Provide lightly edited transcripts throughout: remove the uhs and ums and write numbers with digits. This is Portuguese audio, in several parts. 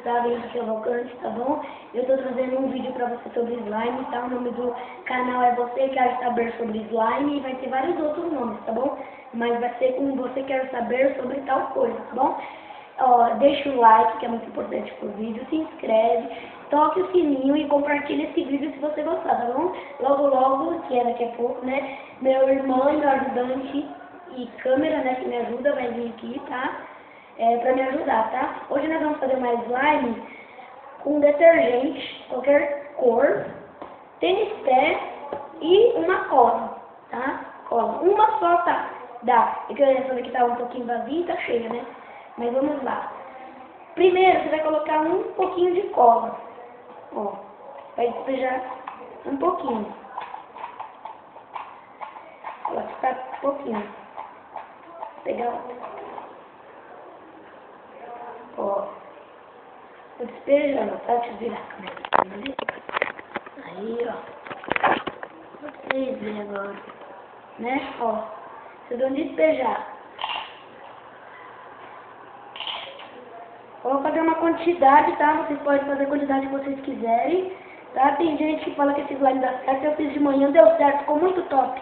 sabem do Cavalcante, tá bom? Eu tô trazendo um vídeo pra você sobre slime, tá? O nome do canal é Você Quer Saber Sobre Slime e vai ter vários outros nomes, tá bom? Mas vai ser como Você Quer Saber Sobre Tal Coisa, tá bom? Ó, deixa o like, que é muito importante pro vídeo, se inscreve, toque o sininho e compartilha esse vídeo se você gostar, tá bom? Logo, logo, que é daqui a pouco, né? Meu irmão e meu ajudante e câmera, né, que me ajuda, vai vir aqui, tá? Pra me ajudar, tá? Hoje nós vamos fazer mais slime com detergente, qualquer cor, tênis pé e uma cola, tá? Cola. Uma só tá, dá. É que essa daqui tá um pouquinho vazia e tá cheia, né? Mas vamos lá. Primeiro você vai colocar um pouquinho de cola. Ó, vai despejar um pouquinho. Coloca um pouquinho. Vou pegar outra. Ó, vou despejando, tá? Deixa eu virar a câmera ali. Aí, ó. Pra vocês verem agora. Né? Ó, vocês vão despejar. Eu vou fazer uma quantidade, tá? Vocês podem fazer a quantidade que vocês quiserem, tá? Tem gente que fala que esse slime dá certo. Eu fiz de manhã, deu certo, ficou muito top.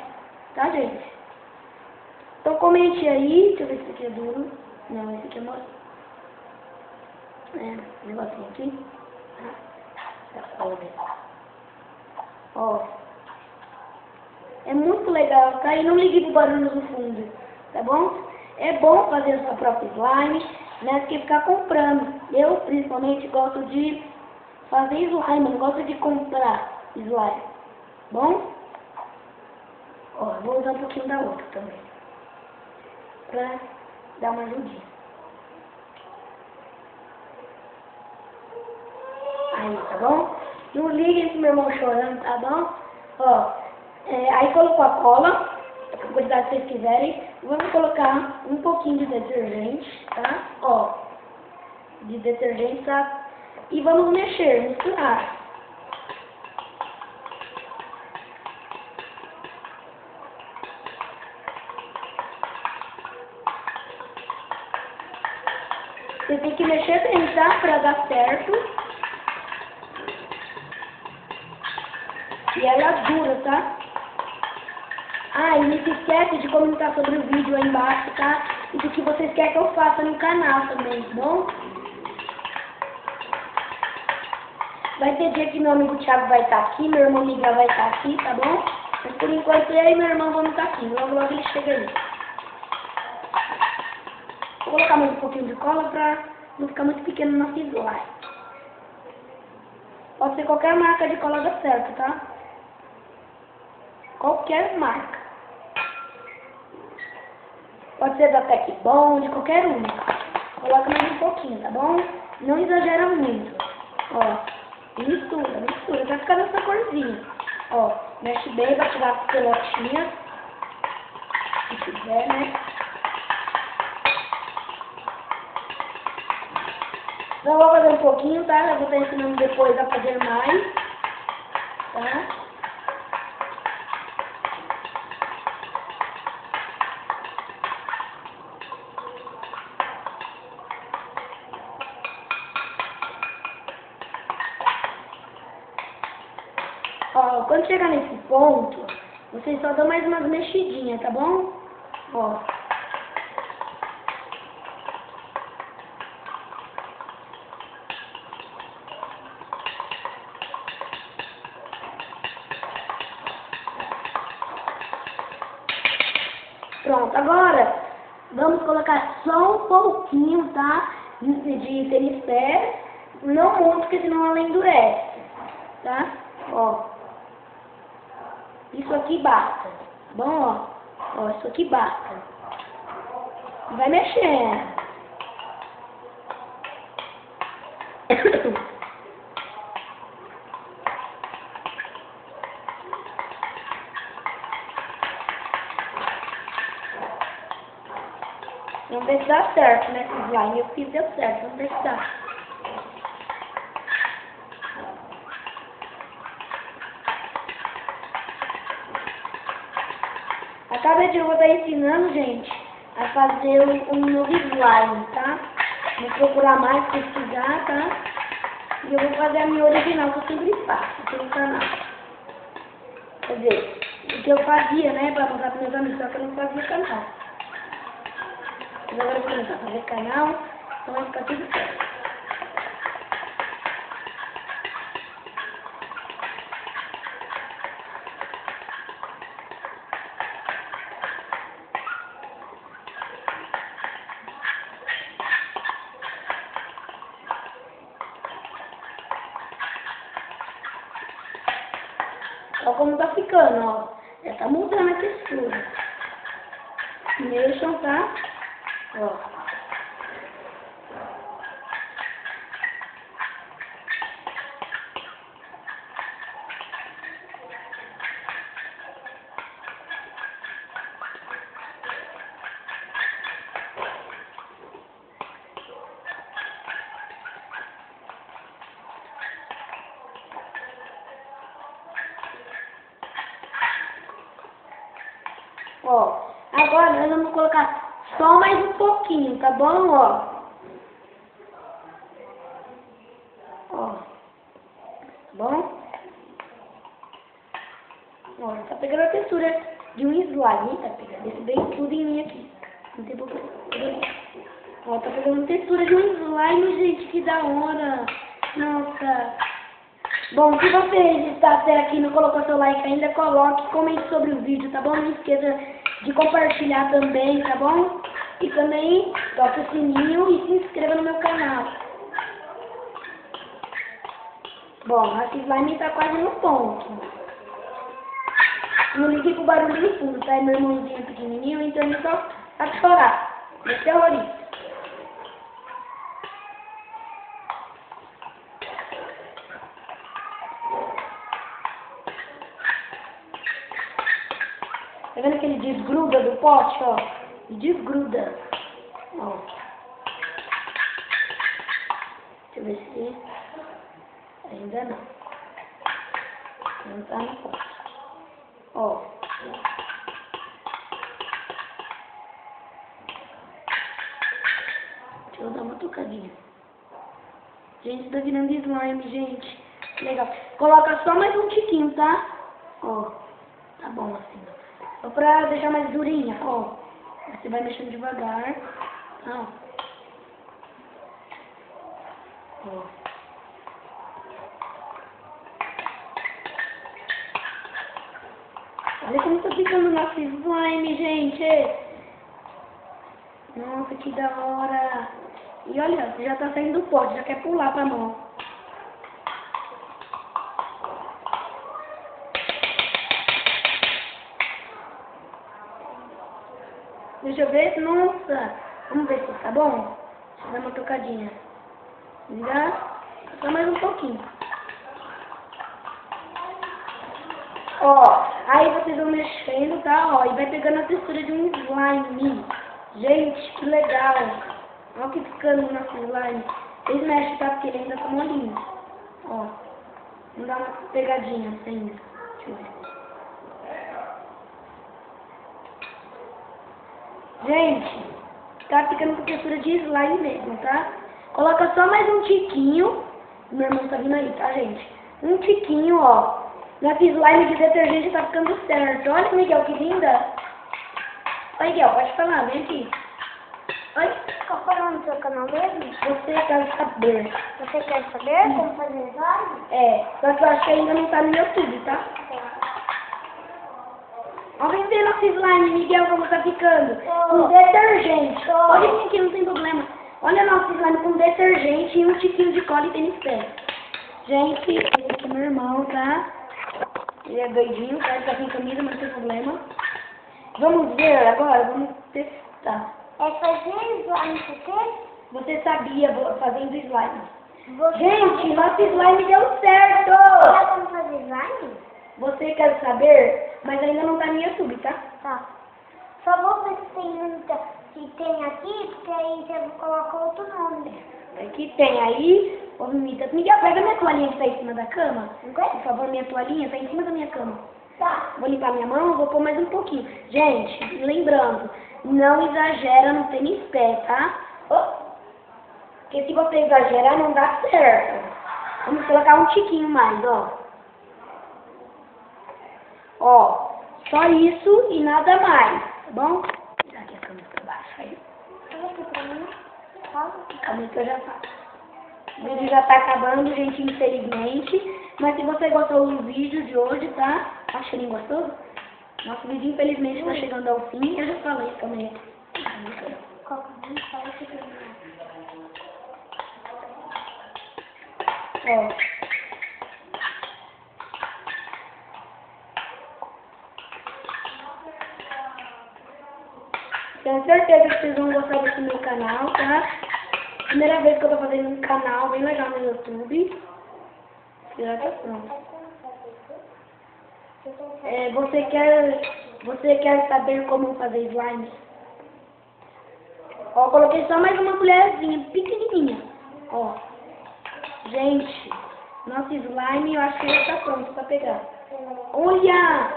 Tá, gente? Então comente aí. Deixa eu ver se esse aqui é duro. Não, esse aqui é mole. Um negocinho aqui. Ó. É muito legal, tá? E não ligue pro barulho no fundo, tá bom? É bom fazer a sua própria slime, né? Do que ficar comprando. Eu, principalmente, gosto de fazer slime, não gosto de comprar slime. Bom? Ó, eu vou usar um pouquinho da outra também. Pra dar uma ajudinha. Aí, tá bom? Não liguem pro meu irmão chorando, tá bom? Ó, aí colocou a cola, a quantidade que vocês quiserem. Vamos colocar um pouquinho de detergente, tá? Ó, de detergente, tá? E vamos mexer, misturar. Você tem que mexer bem, tá? Pra dar certo. E ela dura, tá? Ah, e não se esquece de comentar sobre o vídeo aí embaixo, tá? E do que vocês querem que eu faça no canal também, tá bom? Vai ter dia que meu amigo Thiago vai estar aqui, meu irmão Miguel vai estar aqui, tá bom? Mas por enquanto eu e meu irmão vamos estar aqui. Logo, logo ele chega aí. Vou colocar mais um pouquinho de cola pra não ficar muito pequeno no nosso slime. Pode ser qualquer marca de cola dá certo, tá? Qualquer marca. Pode ser da Tecbond, qualquer uma. Coloca mais um pouquinho, tá bom? Não exagera muito. Ó, mistura, mistura. Vai ficar dessa corzinha. Ó, mexe bem pra tirar as pelotinhas. Se quiser, né? Então, eu vou fazer um pouquinho, tá? Eu vou estar ensinando depois a fazer mais. Tá? Ó, quando chegar nesse ponto, vocês só dão mais umas mexidinhas, tá bom? Ó. Pronto, agora vamos colocar só um pouquinho, tá? De tênis pé, não muito, porque senão ela endurece, tá? Ó. Isso aqui basta, tá bom? Ó, isso aqui basta. Vai mexendo. Vamos ver se dá certo, né? Esse slime eu fiz, deu certo. Vamos ver se dá. A cada dia eu vou estar ensinando, gente, a fazer um novo slime, tá? Vou procurar mais, pesquisar, tá? E eu vou fazer a minha original, que eu sempre faço aqui no canal. Quer dizer, o que eu fazia, né, pra mostrar para meus amigos, só que eu não fazia canal. Mas agora eu vou começar a fazer canal, então vai ficar tudo certo. Olha como tá ficando, ó. Já tá mudando a textura. Mexam, tá? Ó. Ó, agora nós vamos colocar só mais um pouquinho, tá bom? Ó, tá bom? Ó, tá pegando a textura de um slime, tá pegando esse bem tudo em mim aqui. Não tem problema. Ó, tá pegando a textura de um slime, gente, que da hora. Nossa. Bom, se você está até aqui e não colocou seu like ainda, coloque, comente sobre o vídeo, tá bom? Não esqueça de compartilhar também, tá bom? E também toque o sininho e se inscreva no meu canal. Bom, a slime tá quase no ponto. Não ligue pro barulho do fundo, tá? É meu irmãozinho pequenininho, então ele só tá chorar. Ele é terrorista. Tá vendo que ele desgruda do pote, ó? Desgruda. Ó. Deixa eu ver se... Ainda não. Não tá no pote. Ó. Deixa eu dar uma tocadinha. Gente, tá virando slime, gente. Legal. Coloca só mais um tiquinho, tá? Ó. Tá bom assim, ó. Só pra deixar mais durinha, ó. Você vai mexendo devagar. Ó. Ó. Olha como tá ficando o nosso slime, gente. Nossa, que da hora. E olha, já tá saindo do pote, já quer pular pra mão. Deixa eu ver. Nossa. Vamos ver se tá bom. Deixa eu dar uma tocadinha. Já. Só mais um pouquinho. Ó. Aí vocês vão mexendo, tá? Ó. E vai pegando a textura de um slime. Gente, que legal. Olha que ficando o nosso slime. Vocês mexem, tá? Porque ele ainda tá molinho. Ó. Vamos dar uma pegadinha ainda. Deixa eu ver. Gente, tá ficando com textura de slime mesmo, tá? Coloca só mais um tiquinho. Meu irmão tá vindo aí, tá, gente? Um tiquinho, ó. Nossa slime de detergente tá ficando certo. Olha, Miguel, que linda. Oi, Miguel, pode falar, vem aqui. Oi? Qual foi o nome do seu canal mesmo? Você quer saber? Você quer saber como fazer slime? É, só que eu acho que ainda não tá no YouTube, tá? Vamos ver nosso slime, Miguel, como tá ficando. Com detergente. Pode vir aqui, não tem problema. Olha nosso slime com detergente e um tiquinho de cola e tênis pé. Gente, esse aqui é meu irmão, tá? Ele é doidinho, tá? Ele tá sem camisa, mas não tem problema. Vamos ver agora? Vamos testar. É fazer slime com o quê? Você sabia fazendo slime. Você Gente, nosso slime deu certo! sabe como fazer slime? Você quer saber? Mas ainda não tá no YouTube, tá? Tá. Só vou ver se tem muita que tem aqui, porque aí você coloca outro nome. Aqui tem aí, ô Mimita. Miguel, pega minha toalhinha que tá em cima da cama. Por favor, minha toalhinha tá em cima da minha cama. Tá. Vou limpar minha mão, vou pôr mais um pouquinho. Gente, lembrando, não exagera no tênis pé, tá? Porque se você exagerar, não dá certo. Vamos colocar um tiquinho mais, ó. Ó, só isso e nada mais, tá bom? Vou tirar aqui a câmera pra baixo aí. Calma aí que eu já faço. O vídeo já tá acabando, gente, infelizmente. Mas se você gostou do vídeo de hoje, tá? Acho que nem gostou? Nosso vídeo, infelizmente, tá chegando ao fim. Eu já falei também. Ó. Tenho certeza que vocês vão gostar desse meu canal, tá? Primeira vez que eu tô fazendo um canal bem legal no YouTube. Já tá pronto. Você quer saber como fazer slime? Ó, coloquei só mais uma colherzinha pequenininha. Ó. Gente, nosso slime eu acho que já tá pronto pra pegar. Olha!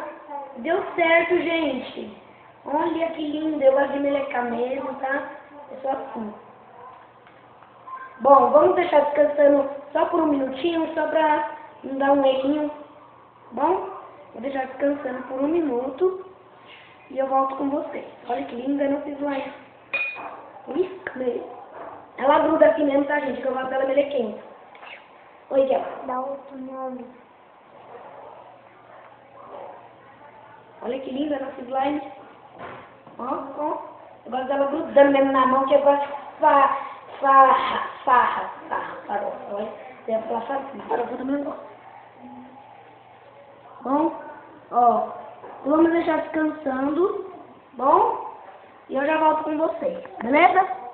Deu certo, gente. Olha que lindo. Eu gosto de melecar mesmo, tá? É só assim. Bom, vamos deixar descansando só por um minutinho, só pra não dar um errinho. Bom? Vou deixar descansando por um minuto e eu volto com vocês. Olha que linda, não fiz mais. Ih, ela gruda assim mesmo, tá, gente? Que eu gosto dela melequenta. Oi, Kel. Dá outro nome. Olha que linda a nossa slime. Ó, ó. Eu gosto dela grudando mesmo na mão, que eu gosto de farofa. Olha, eu ia falar farofa também não gosto. Bom, ó, vamos deixar descansando, bom? E eu já volto com vocês, beleza?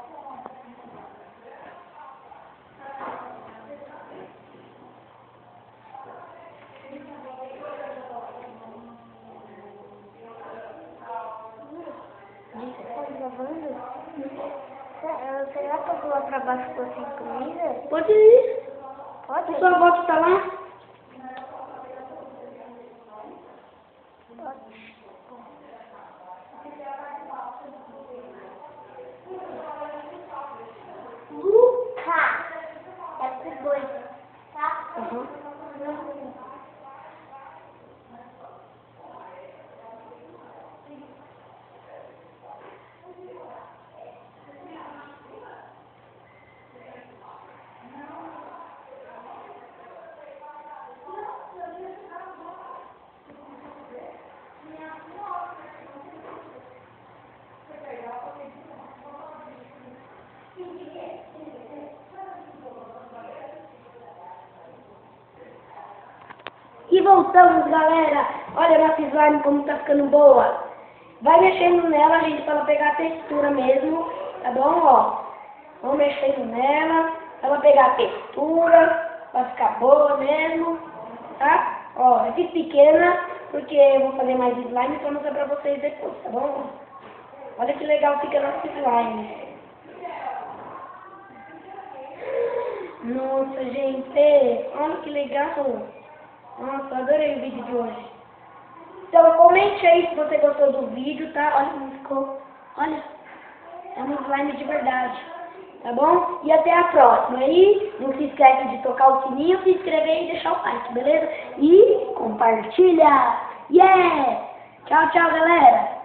Será que eu vou lá pra baixo com sem comida? Pode ir. Pode? A sua avó que tá lá? Luca! É pro dois, tá? Uhum. E voltamos, galera. Olha a nossa slime como tá ficando boa. Vai mexendo nela, gente, pra ela pegar a textura mesmo, tá bom? Ó, vamos mexendo nela, pra ela pegar a textura, pra ficar boa mesmo, tá? Ó, eu fiz pequena, porque eu vou fazer mais slime pra mostrar pra vocês depois, tá bom? Olha que legal fica nosso slime. Nossa, gente, olha que legal. Nossa, adorei o vídeo de hoje. Então, comente aí se você gostou do vídeo, tá? Olha como ficou. Olha, é um slime de verdade, tá bom? E até a próxima. E não se esquece de tocar o sininho, se inscrever e deixar o like, beleza? E compartilha! Yeah! Tchau, tchau, galera!